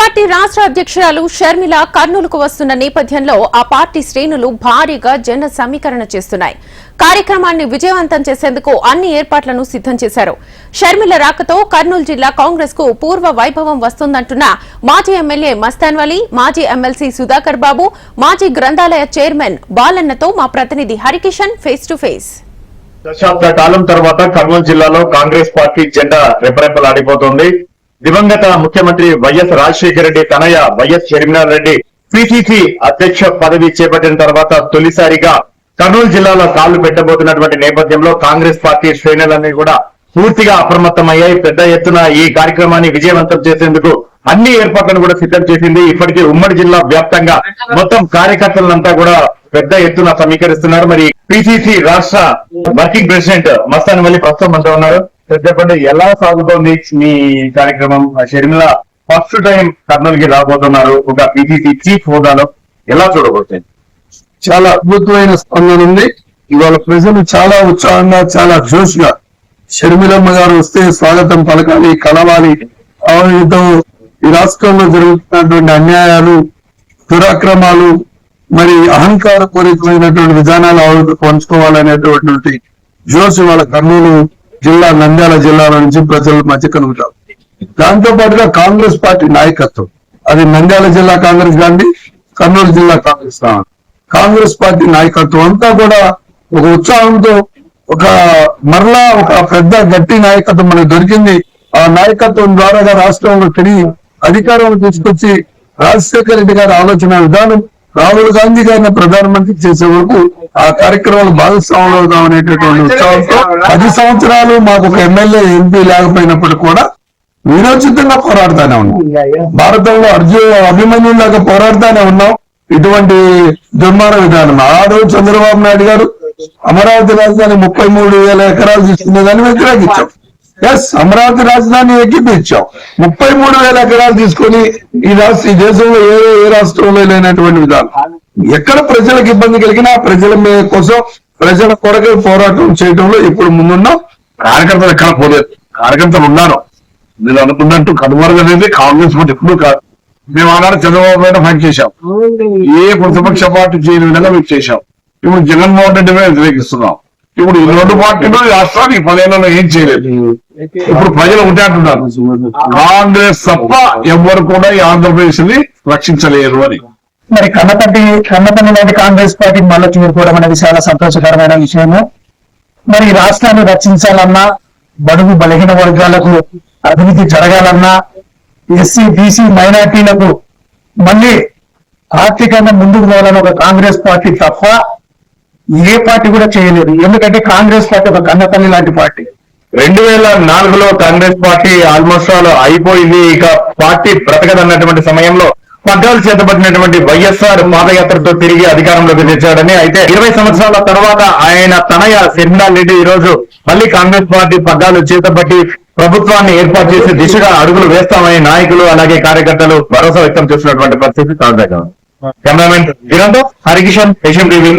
Party రాష్ట్ర అధ్యక్షురాలు షర్మిల కర్నూలుకు వస్తున్న నేపథ్యంలో ఆ పార్టీ శ్రేణులు భారీగా జన సమీకరణ చేస్తున్నాయి. కార్యక్రమాన్ని విజయవంతం చేసేందుకు అన్ని ఏర్పాట్లను సిద్దం చేశారు. షర్మిల రాకతో కర్నూలు జిల్లా కాంగ్రెస్ కు పూర్వ వైభవం వస్తుందంటున్న మాజీ ఎమ్మెల్యే మస్తాన్ వలీ, మాజీ ఎమ్మెల్సీ సుధాకర్ బాబు, మాజీ గ్రంథాలయ చైర్మన్ బాలన్నతో మా ప్రతినిధి హరికిషన్ ఫేస్ టు ఫేస్. దశాబ్ద కాలం తర్వాత కర్నూలు జిల్లాలో కాంగ్రెస్ పార్టీ జెండా రెపరెపలాడిపోతోంది. దివంగత ముఖ్యమంత్రి వైఎస్ రాజశేఖర రెడ్డి తనయ వైఎస్ షర్మిలారెడ్డి పిసిసి అధ్యక్ష పదవి చేపట్టిన తర్వాత తొలిసారిగా కర్నూలు జిల్లాలో కాళ్లు పెట్టబోతున్నటువంటి నేపథ్యంలో కాంగ్రెస్ పార్టీ శ్రేణులన్నీ కూడా పూర్తిగా అప్రమత్తమయ్యాయి. పెద్ద ఎత్తున ఈ కార్యక్రమాన్ని విజయవంతం చేసేందుకు అన్ని ఏర్పాట్లను కూడా సిద్ధం చేసింది. ఇప్పటికీ ఉమ్మడి జిల్లా వ్యాప్తంగా మొత్తం కార్యకర్తలంతా కూడా పెద్ద ఎత్తున సమీకరిస్తున్నారు. మరి పిసిసి రాష్ట్ర వర్కింగ్ ప్రెసిడెంట్ మస్తాన్ వలీ ప్రస్తుతం అంటూ ఉన్నారు. చెప్పండి, ఎలా సాగుతోంది మీ కార్యక్రమం? షర్మిల ఫస్ట్ టైం కర్నూలుకి రాబోతున్నారు, ఒక పిసిసి చీఫ్ హోదాలో. ఎలా చూడబోతుంది? చాలా అద్భుతమైన స్పందన ఉంది. ఇవాళ ప్రజలు చాలా ఉత్సాహంగా, చాలా జోష్ గా షర్మిలమ్మ గారు వస్తే స్వాగతం పలకాలి, కలవాలి. ఆవిడతో ఈ రాష్ట్రంలో జరుగుతున్నటువంటి అన్యాయాలు, దురాక్రమాలు, మరి అహంకార పూరితమైనటువంటి విధానాలు ఆవిడ పంచుకోవాలనేటువంటి జోష్ ఇవాళ కర్నూలు జిల్లా, నంద్యాల జిల్లాల నుంచి ప్రజల మధ్య కలుగుతారు. దాంతో పాటుగా కాంగ్రెస్ పార్టీ నాయకత్వం, అది నంద్యాల జిల్లా కాంగ్రెస్ గాంధీ, కర్నూలు జిల్లా కాంగ్రెస్ కాంగ్రెస్ పార్టీ నాయకత్వం అంతా కూడా ఒక ఉత్సాహంతో మరలా ఒక పెద్ద గట్టి నాయకత్వం మనకు దొరికింది. ఆ నాయకత్వం ద్వారా రాష్ట్రంలో తిరిగి అధికారంలో తీసుకొచ్చి రాజశేఖర రెడ్డి గారి ఆలోచన విధానం రాహుల్ గాంధీ గారిని ప్రధానమంత్రి చేసే వరకు ఆ కార్యక్రమాలు భాగస్వాములు అవుదాం అనేటటువంటి ఉత్సాహంతో 10 సంవత్సరాలు మాకు ఒక ఎమ్మెల్యే, ఎంపీ లేకపోయినప్పుడు కూడా విరోచితంగా పోరాడుతూనే ఉన్నాం. భారతంలో అభిమన్యులాగా పోరాడుతూనే ఉన్నాం. ఇటువంటి దుర్మార్గ విధానం ఆ రోజు చంద్రబాబు నాయుడు గారు అమరావతి రాజధాని 33,000 ఎకరాలు తీసుకునేదాన్ని వ్యతిరేకించాం. అమరావతి రాజధాని ఎక్కిపించాం. 33,000 ఎకరాలు తీసుకొని ఈ దేశంలో ఏ రాష్ట్రంలో లేనటువంటి విధానం. ఎక్కడ ప్రజలకు ఇబ్బంది కలిగినా ప్రజల కోసం, ప్రజల కొరకే పోరాటం చేయడంలో ఇప్పుడు ముందున్నాం. కార్యకర్తలు ఎక్కడ పోలేదు, కార్యకర్తలు ఉన్నారు. మీరు అనుకున్నట్టు కనుమరుగు అనేది కాంగ్రెస్ పార్టీ ఎప్పుడు కాదు. మేము ఆనాడు చంద్రబాబు నాయుడు ఫైట్ చేశాం, ఏ ప్రతిపక్ష పార్టీ చేయని విధంగా మేము చేశాం. ఇప్పుడు జగన్మోహన్ రెడ్డి మీద వ్యతిరేకిస్తున్నాం. ఇప్పుడు ఈ 2 పార్టీలు రాష్ట్రానికి 10 ఏళ్లలో ఏం చేయలేదు. ఇప్పుడు ప్రజలు ఉంటే అంటున్నారు, కాంగ్రెస్ తప్ప ఎవరు కూడా ఈ ఆంధ్రప్రదేశ్ ని రక్షించలేరు అని. మరి కన్నపల్లి లాంటి కాంగ్రెస్ పార్టీ మళ్ళీ చేరుకోవడం అనేది చాలా సంతోషకరమైన విషయము. మరి రాష్ట్రాన్ని రక్షించాలన్నా, బడుగు బలహీన వర్గాలకు అభివృద్ధి జరగాలన్నా, ఎస్సీ బీసీ మైనార్టీలకు మళ్ళీ ఆర్థికంగా ముందుకు పోవాలని ఒక కాంగ్రెస్ పార్టీ తప్ప ఏ పార్టీ కూడా చేయలేదు. ఎందుకంటే కాంగ్రెస్ పార్టీ ఒక కన్నపల్లి లాంటి పార్టీ. 2004లో కాంగ్రెస్ పార్టీ ఆల్మోస్ట్ ఆల్ అయిపోయింది. ఇక పార్టీ బ్రతకదన్నటువంటి సమయంలో పగ్గాలు చేతబట్టినటువంటి వైఎస్ఆర్ పాదయాత్రతో తిరిగి అధికారంలోకి తెచ్చాడని. అయితే 20 సంవత్సరాల తర్వాత ఆయన తనయ షర్మిలారెడ్డి ఈ రోజు మళ్ళీ కాంగ్రెస్ పార్టీ పగ్గాలు చేతబట్టి ప్రభుత్వాన్ని ఏర్పాటు చేసే దిశగా అడుగులు వేస్తామని నాయకులు అలాగే కార్యకర్తలు భరోసా వ్యక్తం చేస్తున్నటువంటి పరిస్థితి తాజాగా. Cameraman Harikishan, Asian TV.